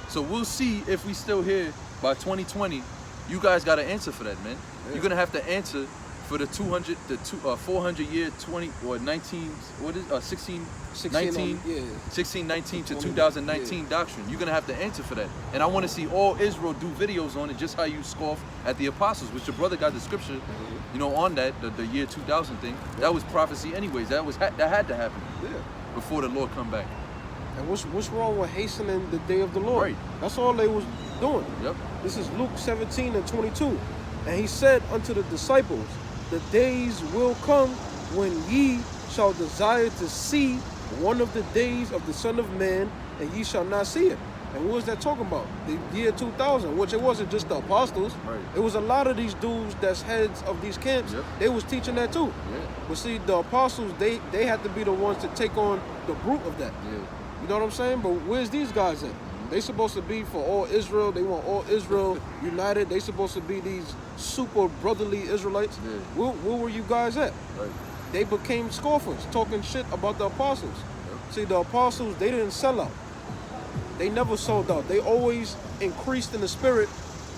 So we'll see if we still here by 2020. You guys got to answer for that, man. Yeah. You're gonna have to answer for the 400-year 20 or 19. What is 16? 19, 1619 to 2019 doctrine. You're gonna have to answer for that. And I want to see all Israel do videos on it, just how you scoff at the apostles, which your brother got the scripture, you know, on that the year 2000 thing. That was prophecy, anyways. That had to happen before the Lord come back. And what's wrong with hastening the day of the Lord? Right. That's all they was doing. Yep. This is Luke 17 and 22. And he said unto the disciples, the days will come when ye shall desire to see one of the days of the Son of Man, and ye shall not see it. And what was that talking about? The year 2000, which it wasn't just the apostles. Right. It was a lot of these dudes that's heads of these camps. Yep. They was teaching that too. Yeah. But see, the apostles, they had to be the ones to take on the root of that. Yeah. You know what I'm saying? But where's these guys at? They supposed to be for all Israel. They want all Israel united. They supposed to be these super brotherly Israelites. Yeah. Where were you guys at? Right. They became scoffers, talking shit about the apostles. See, the apostles, they didn't sell out. They never sold out. They always increased in the spirit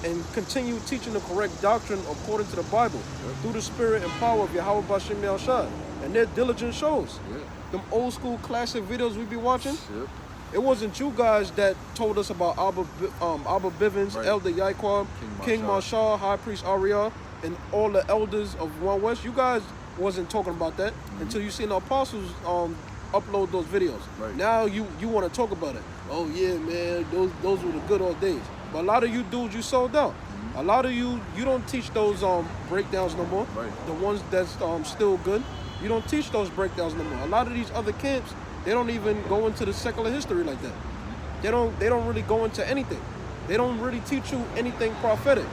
and continued teaching the correct doctrine according to the Bible through the spirit and power of Yahweh Bashem Yahushua. And their diligence shows. Them old school classic videos we be watching, it wasn't you guys that told us about Abba Bivens, Right. Elder Yaquab, King Marshall, High Priest Ariel, and all the elders of One West. You guys wasn't talking about that until you seen the apostles upload those videos. Right. Now you want to talk about it. Oh yeah, man, those were the good old days. But a lot of you dudes, you sold out. A lot of you don't teach those breakdowns no more. Right. The ones that's still good, you don't teach those breakdowns no more. A lot of these other camps, they don't even go into the secular history like that. They don't really go into anything. They don't really teach you anything prophetic.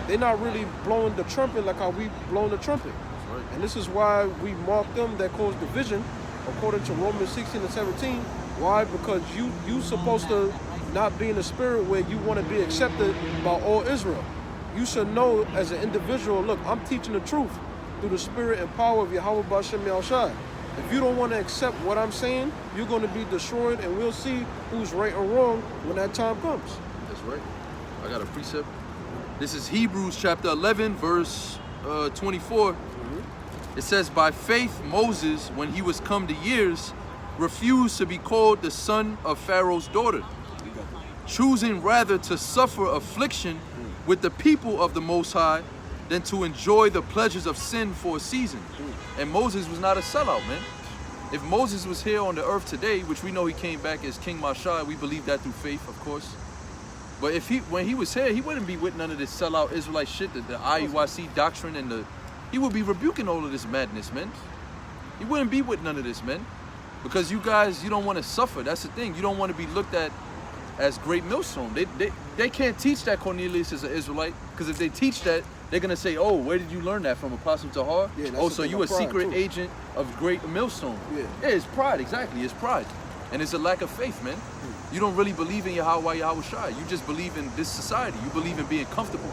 They're not really blowing the trumpet like how we blowing the trumpet. That's right. And this is why we mark them that cause division, according to Romans 16 and 17. Why? Because you supposed to not be in the spirit where you want to be accepted by all Israel. You should know as an individual, look, I'm teaching the truth through the spirit and power of Yahweh Bashem Yahushua. If you don't want to accept what I'm saying, you're going to be destroyed, and we'll see who's right or wrong when that time comes. That's right. I got a precept. This is Hebrews chapter 11, verse 24. It says, by faith Moses, when he was come to years, refused to be called the son of Pharaoh's daughter, choosing rather to suffer affliction with the people of the Most High than to enjoy the pleasures of sin for a season. And Moses was not a sellout, man. If Moses was here on the earth today, which we know he came back as King Mashai, we believe that through faith, of course. But if when he was here, he wouldn't be with none of this sellout Israelite shit, the IUIC doctrine, and he would be rebuking all of this madness, man. He wouldn't be with none of this, man. Because you guys, you don't want to suffer. That's the thing. You don't want to be looked at as Great Millstone. They can't teach that Cornelius is an Israelite, because if they teach that, they're going to say, oh, where did you learn that from, Apostle Tahar? Yeah, oh, so you a secret too. agent of Great Millstone. Yeah. It's pride, exactly. It's pride. And it's a lack of faith, man. You don't really believe in Yahweh Yahushua. You just believe in this society. You believe in being comfortable,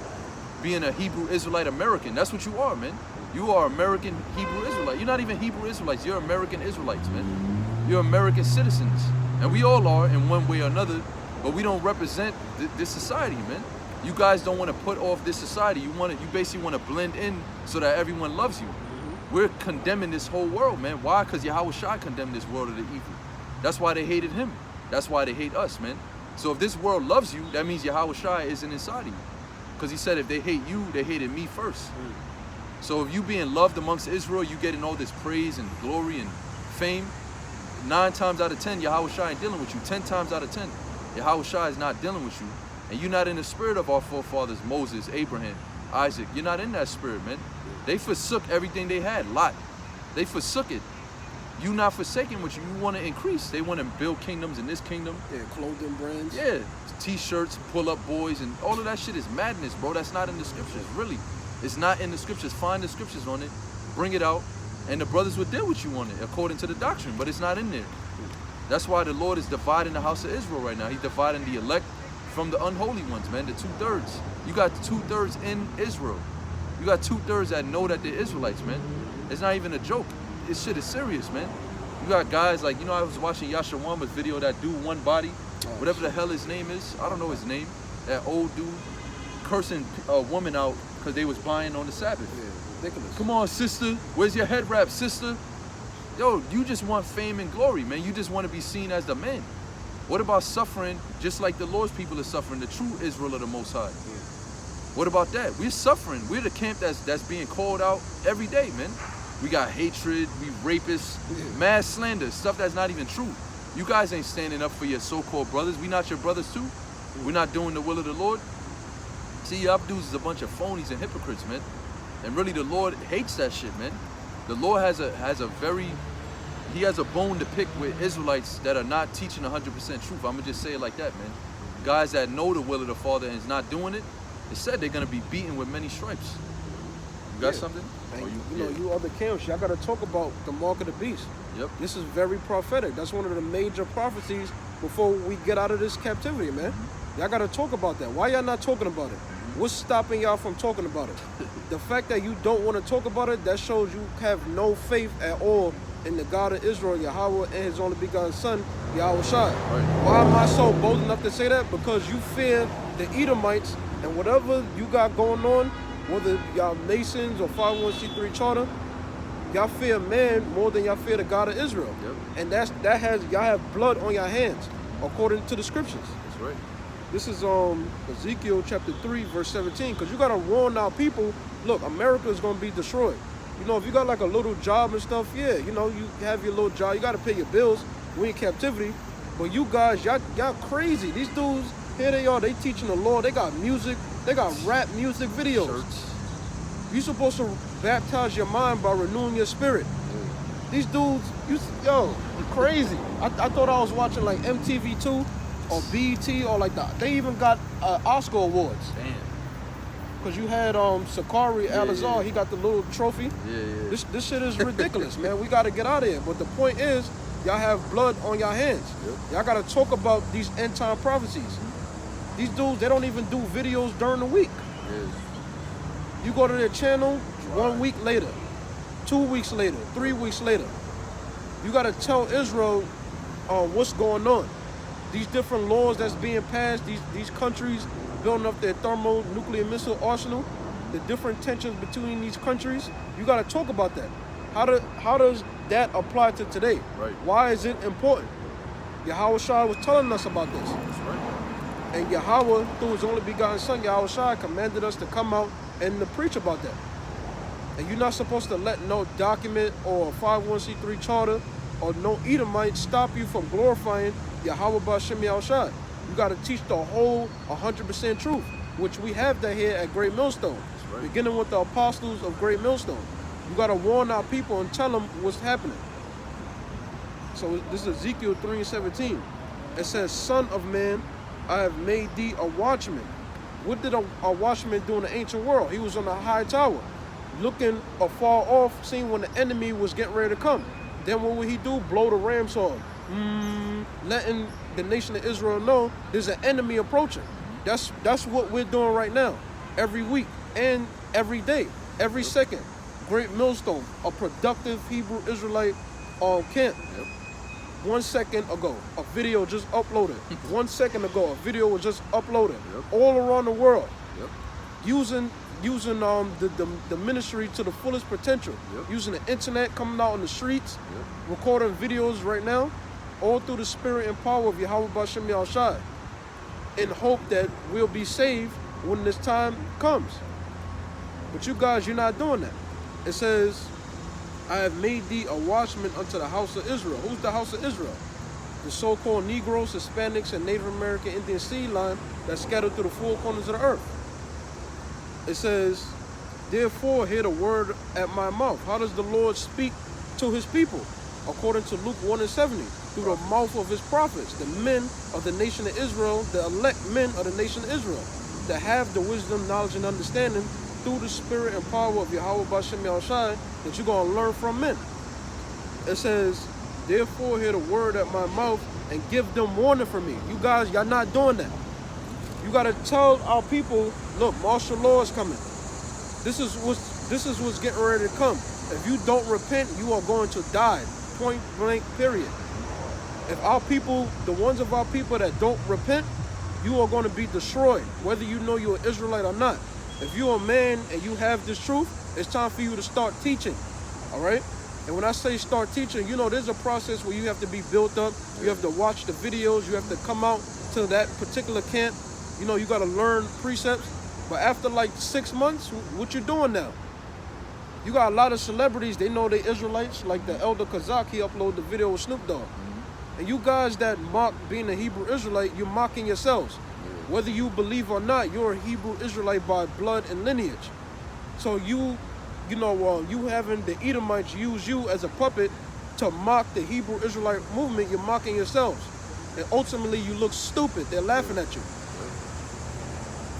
being a Hebrew Israelite American. That's what you are, man. You are American Hebrew Israelite. You're not even Hebrew Israelites. You're American Israelites, man. You're American citizens. And we all are in one way or another, but we don't represent this society, man. You guys don't want to put off this society. You basically want to blend in so that everyone loves you. We're condemning this whole world, man. Why? Because Yahweh Shai condemned this world of the evil. That's why they hated him. That's why they hate us, man. So if this world loves you, that means Yahweh Shai isn't inside of you. Because he said if they hate you, they hated me first. So if you being loved amongst Israel, you getting all this praise and glory and fame, 9 times out of 10, Yahweh Shai ain't dealing with you. 10 times out of 10, Yahweh Shai is not dealing with you. And you're not in the spirit of our forefathers, Moses, Abraham, Isaac. You're not in that spirit, man. They forsook everything they had, Lot. They forsook it. You not forsaking what you want to increase. They want to build kingdoms in this kingdom. Yeah, clothing brands. Yeah, t-shirts, pull-up boys, and all of that shit is madness, bro. That's not in the scriptures, really. It's not in the scriptures. Find the scriptures on it, bring it out, and the brothers will deal with you on it according to the doctrine, but it's not in there. That's why the Lord is dividing the house of Israel right now. He's dividing the elect from the unholy ones, man, the 2/3. You got 2/3 in Israel. You got 2/3 that know that they're Israelites, man. It's not even a joke. This shit is serious, man. You got guys like, I was watching Yasha Wama's video, that dude, One Body, whatever the hell his name is. I don't know his name. That old dude cursing a woman out because they was buying on the Sabbath. Yeah, ridiculous. Come on, sister. Where's your head wrap, sister? Yo, you just want fame and glory, man. You just want to be seen as the man. What about suffering just like the Lord's people are suffering, the true Israel of the Most High? Yeah. What about that? We're suffering. We're the camp that's being called out every day, man. We got hatred, we rapists, mass slander, stuff that's not even true. You guys ain't standing up for your so-called brothers. We not your brothers too? We're not doing the will of the Lord? See, y'all dudes is a bunch of phonies and hypocrites, man. And really the Lord hates that shit, man. The Lord has a bone to pick with Israelites that are not teaching 100% truth. I'm gonna just say it like that, man. Guys that know the will of the Father and is not doing it, it said they're gonna be beaten with many stripes. You got something? And you other camps, y'all gotta talk about the mark of the beast. Yep. This is very prophetic. That's one of the major prophecies before we get out of this captivity, man. Y'all gotta talk about that. Why y'all not talking about it? What's stopping y'all from talking about it? The fact that you don't want to talk about it, that shows you have no faith at all in the God of Israel, Yahweh, and his only begotten son, Yahweh Shai. Right. Why am I so bold enough to say that? Because you fear the Edomites, and whatever you got going on, whether y'all Masons or 501c3 charter, y'all fear man more than y'all fear the God of Israel. Yep. And y'all have blood on your hands, according to the scriptures. That's right. This is Ezekiel chapter 3, verse 17, because you got to warn our people, look, America is going to be destroyed. If you got like a little job and stuff, yeah, you have your little job, you got to pay your bills, we in captivity, but you guys, y'all crazy. These dudes, here they are, they teaching the Lord, they got music, they got rap music videos. Shirts. You supposed to baptize your mind by renewing your spirit. These dudes, crazy. I thought I was watching like MTV2 or BET or like that. They even got Oscar awards. Damn. Because you had Sakari Al-Azhar, he got the little trophy. Yeah. This shit is ridiculous, man. We got to get out of here. But the point is, y'all have blood on your hands. Yep. Y'all got to talk about these end time prophecies. These dudes, they don't even do videos during the week. Yeah. You go to their channel, 1 week later, 2 weeks later, 3 weeks later. You got to tell Israel what's going on. These different laws that's being passed, these countries building up their thermonuclear missile arsenal, the different tensions between these countries, you got to talk about that. How does that apply to today? Right. Why is it important? Yahweh Shai was telling us about this. That's right. And Yahweh, through his only begotten son, Yahweh Shai, commanded us to come out and to preach about that. And you're not supposed to let no document or 501c3 charter or no Edomite stop you from glorifying Yahweh B'Shem Yahweh Shai. You got to teach the whole 100% truth, which we have that here at Great Millstone. Right. Beginning with the apostles of Great Millstone. You got to warn our people and tell them what's happening. So this is Ezekiel 3:17. It says, Son of man, I have made thee a watchman. What did a watchman do in the ancient world? He was on a high tower, looking afar off, seeing when the enemy was getting ready to come. Then what would he do? Blow the ram's horn. Letting the nation of Israel know there's an enemy approaching. That's what we're doing right now. Every week and every day, every second. Great Millstone, a productive Hebrew Israelite camp. Yep. 1 second ago, a video just uploaded. 1 second ago, a video was just uploaded. Yep. All around the world. Yep. Using the ministry to the fullest potential. Yep. Using the internet, coming out on the streets, Yep. recording videos right now, all through the spirit and power of Yahweh Bashem Yahushai, in hope that we'll be saved when this time comes. But you guys, you're not doing that. It says, I have made thee a watchman unto the house of Israel. Who's the house of Israel? The so-called Negroes, Hispanics, and Native American Indian seed line that's scattered through the four corners of the earth. It says, therefore hear the word at my mouth. How does the Lord speak to his people? According to Luke 1:70, through the mouth of his prophets, the men of the nation of Israel, the elect men of the nation of Israel, that have the wisdom, knowledge, and understanding through the spirit and power of Yahweh Bashem Yahushai, that you're going to learn from men. It says, therefore hear the word at my mouth and give them warning from me. You guys, y'all not doing that. You got to tell our people, look, martial law is coming. This is what's getting ready to come. If you don't repent, you are going to die. Point blank, period. If our people, the ones of our people that don't repent, you are going to be destroyed, whether you know you're an Israelite or not. If you're a man and you have this truth, it's time for you to start teaching, all right? And when I say start teaching, you know, there's a process where you have to be built up. You have to watch the videos. You have to come out to that particular camp. You know, you got to learn precepts. But after like 6 months, what you doing now? You got a lot of celebrities, they know they Israelites, like the Elder Kazak, he uploaded the video with Snoop Dogg. And you guys that mock being a Hebrew Israelite, you're mocking yourselves. Whether you believe or not, you're a Hebrew Israelite by blood and lineage. So you having the Edomites use you as a puppet to mock the Hebrew Israelite movement, you're mocking yourselves. And ultimately you look stupid, they're laughing at you.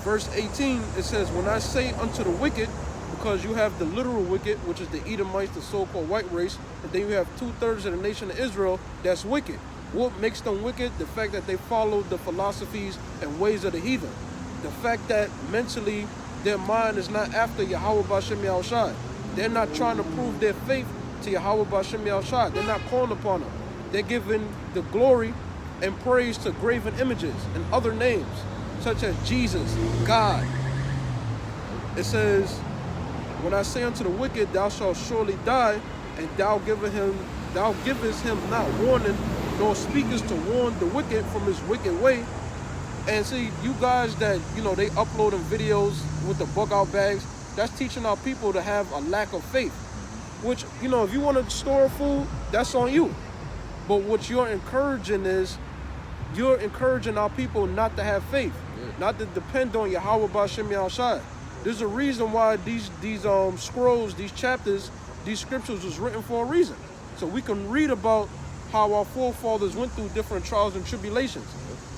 Verse 18, it says, when I say unto the wicked, because you have the literal wicked, which is the Edomites, the so-called white race, and then you have 2/3 of the nation of Israel that's wicked. What makes them wicked? The fact that they follow the philosophies and ways of the heathen. The fact that mentally their mind is not after Yahweh Bashem Yahushai. They're not trying to prove their faith to Yahweh Bashem Yahushai. They're not calling upon him. They're giving the glory and praise to graven images and other names, such as Jesus, God. It says, when I say unto the wicked, thou shalt surely die, and thou givest him not warning, nor speakest to warn the wicked from his wicked way. And see, you guys that, you know, they uploading videos with the bug out bags, that's teaching our people to have a lack of faith. Which, you know, if you want to store food, that's on you. But what you're encouraging is, you're encouraging our people not to have faith, not to depend on Yahweh Bashem Yahushai. There's a reason why these scrolls, these chapters, these scriptures was written for a reason. So we can read about how our forefathers went through different trials and tribulations.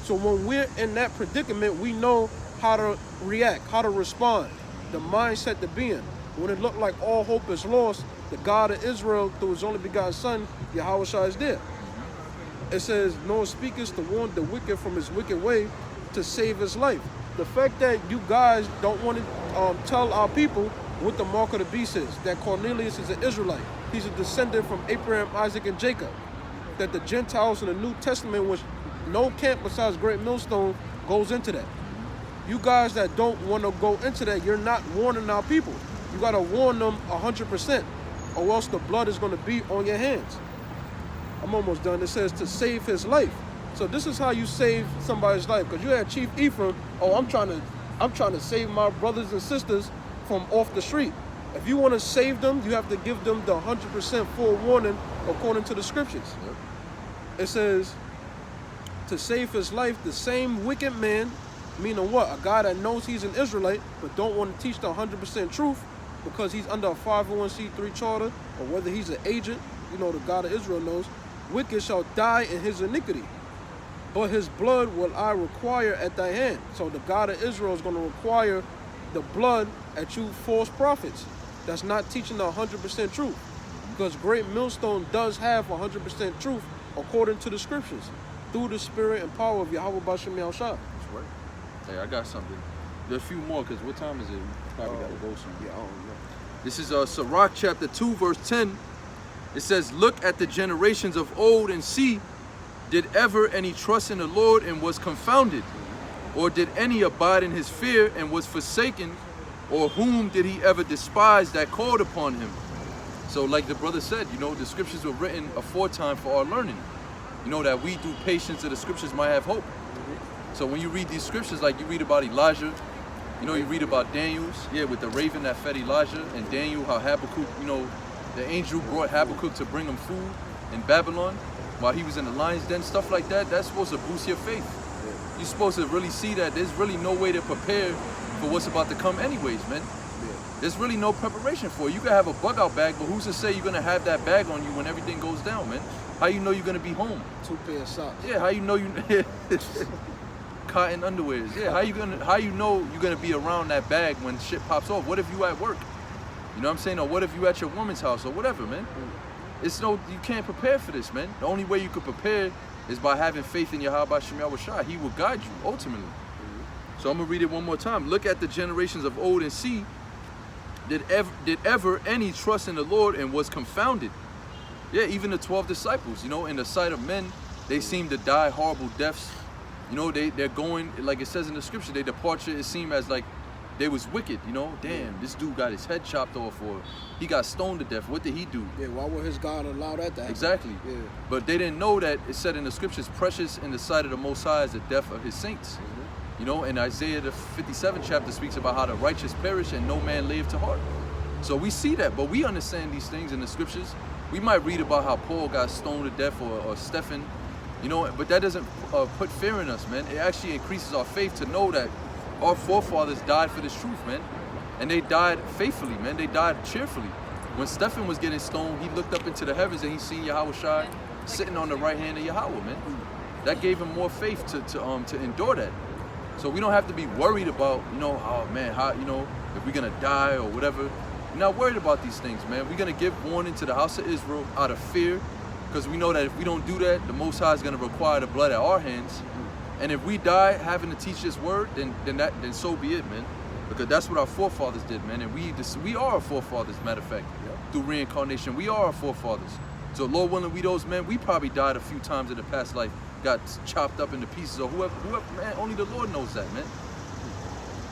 So when we're in that predicament, we know how to react, how to respond, the mindset to be in. When it looked like all hope is lost, the God of Israel, through his only begotten son, Yahweh Shai, is there. It says, nor speakest to warn the wicked from his wicked way to save his life. The fact that you guys don't want to tell our people what the mark of the beast is, that Cornelius is an Israelite. He's a descendant from Abraham, Isaac, and Jacob. That the Gentiles in the New Testament, which no camp besides Great Millstone goes into that. You guys that don't want to go into that, you're not warning our people. You got to warn them 100%, or else the blood is going to be on your hands. I'm almost done. It says to save his life. So this is how you save somebody's life. Because you had Chief Ephraim, oh, I'm trying to save my brothers and sisters from off the street. If you want to save them, you have to give them the 100% full warning according to the scriptures. Yep. It says to save his life, the same wicked man, meaning what? A guy that knows he's an Israelite but don't want to teach the 100% truth because he's under a 501c3 charter, or whether he's an agent, you know, the God of Israel knows, wicked shall die in his iniquity. But his blood will I require at thy hand. So the God of Israel is going to require the blood at you false prophets that's not teaching the 100% truth. Because Great Millstone does have 100% truth according to the scriptures, through the spirit and power of Yahweh Bashem Yahushua. That's right. Hey, I got something. There's a few more, because what time is it? We probably got to go soon. Yeah, I don't know. This is Sirach chapter 2, verse 10. It says, look at the generations of old and see did ever any trust in the Lord and was confounded? Or did any abide in his fear and was forsaken? Or whom did he ever despise that called upon him? So like the brother said, you know, the scriptures were written aforetime for our learning. You know, that we through patience of the scriptures might have hope. So when you read these scriptures, like you read about Elijah, you know, you read about Daniel's, with the raven that fed Elijah, and Daniel, how Habakkuk, you know, the angel brought Habakkuk to bring him food in Babylon while he was in the lion's den, stuff like that. That's supposed to boost your faith. You're supposed to really see that there's really no way to prepare for what's about to come anyways, man. There's really no preparation for it. You can have a bug out bag, but who's to say you're gonna have that bag on you when everything goes down, man? How you know you're gonna be home? 2 pair of socks. Yeah, how you know you cotton underwears. Yeah, how you know you're gonna be around that bag when shit pops off? What if you at work? You know what I'm saying? Or what if you at your woman's house or whatever, man? You can't prepare for this, man. The only way you could prepare is by having faith in Yahweh Shem Yahushua. He will guide you ultimately. So I'm gonna read it one more time. Look at the generations of old and see, did ever any trust in the Lord and was confounded? Yeah, even the 12 disciples, you know, in the sight of men, they seem to die horrible deaths. You know, they're going, like it says in the scripture, their departure, it seemed as like they was wicked, you know. Damn, this dude got his head chopped off, or he got stoned to death. What did he do? Yeah, why would his God allow that to happen? Exactly. Yeah. But they didn't know that it said in the scriptures, precious in the sight of the Most High is the death of his saints. You know, and Isaiah the 57th chapter speaks about how the righteous perish and no man live to heart. So we see that, but we understand these things in the scriptures. We might read about how Paul got stoned to death, or Stephen, you know, but that doesn't put fear in us, man. It actually increases our faith to know that our forefathers died for this truth, man. And they died faithfully, man. They died cheerfully. When Stephen was getting stoned, he looked up into the heavens and he seen Yahushua sitting on the right hand of Yahweh, man. That gave him more faith to endure that. So we don't have to be worried about, you know, oh man, how, you know, if we're gonna die or whatever. We're not worried about these things, man. We're gonna give warning to the house of Israel out of fear, because we know that if we don't do that, the Most High is gonna require the blood at our hands. And if we die having to teach this word, then so be it, man. Because that's what our forefathers did, man. And we are our forefathers, matter of fact. Through reincarnation, we are our forefathers. So Lord willing, we those men, we probably died a few times in the past life, got chopped up into pieces, or whoever, man, only the Lord knows that, man.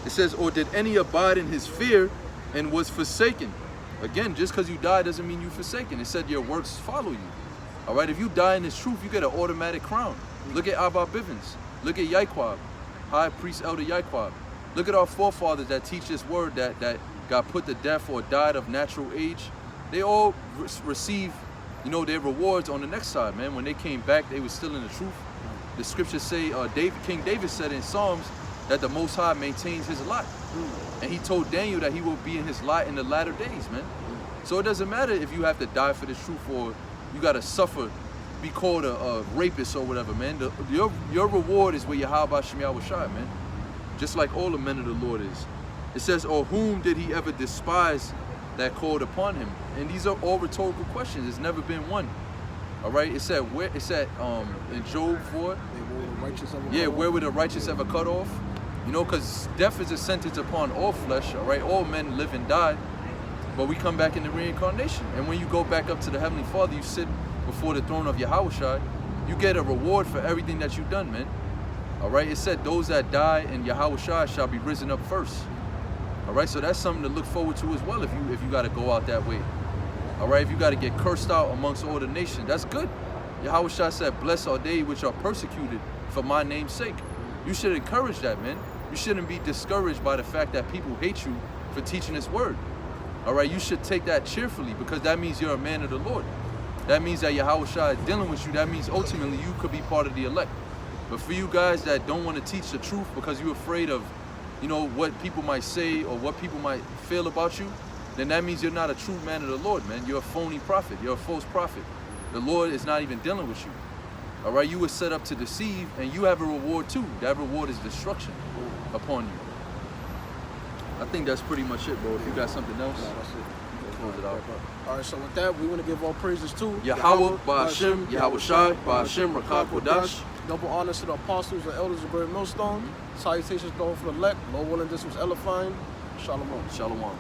It says, or did any abide in his fear and was forsaken? Again, just because you die doesn't mean you forsaken. It said your works follow you. All right, if you die in this truth, you get an automatic crown. Look at Abba Bivens. Look at Yaquab, High Priest Elder Yaquab. Look at our forefathers that teach this word that got put to death or died of natural age. They all receive, you know, their rewards on the next side, man. When they came back, they were still in the truth. The scriptures say, King David said in Psalms that the Most High maintains his lot. And he told Daniel that he will be in his lot in the latter days, man. So it doesn't matter if you have to die for this truth or you got to suffer, be called a rapist or whatever, man. Your reward is with Yahweh Shem Yahushua, man. Just like all the men of the Lord is. It says, or whom did he ever despise that called upon him? And these are all rhetorical questions. There's never been one. All right. It said in Job 4. Where would the righteous ever cut off? You know, because death is a sentence upon all flesh. All right. All men live and die, but we come back in the reincarnation. And when you go back up to the Heavenly Father, you sit before the throne of Yahushua. You get a reward for everything that you've done, man. All right. It said those that die in Yahushua shall be risen up first. All right. So that's something to look forward to as well. If you got to go out that way. All right, if you got to get cursed out amongst all the nations, that's good. Yahushua said, blessed are they which are persecuted for my name's sake. You should encourage that, man. You shouldn't be discouraged by the fact that people hate you for teaching this word. All right, you should take that cheerfully, because that means you're a man of the Lord. That means that Yahushua is dealing with you. That means ultimately you could be part of the elect. But for you guys that don't want to teach the truth because you're afraid of, you know, what people might say or what people might feel about you, then that means you're not a true man of the Lord, man. You're a phony prophet. You're a false prophet. The Lord is not even dealing with you. All right, you were set up to deceive, and you have a reward too. That reward is destruction upon you. I think that's pretty much it, bro. If you got something else, that's it. Close it out. All right, so with that, we want to give all praises to Yahweh, Ba'ashem, Yahushai, Ba'ashem, Rakah Kodash. Double honors to the apostles and elders of Great Millstone. Salutations going for the elect. Lord willing, this was Elefine. Shalom. Shalom.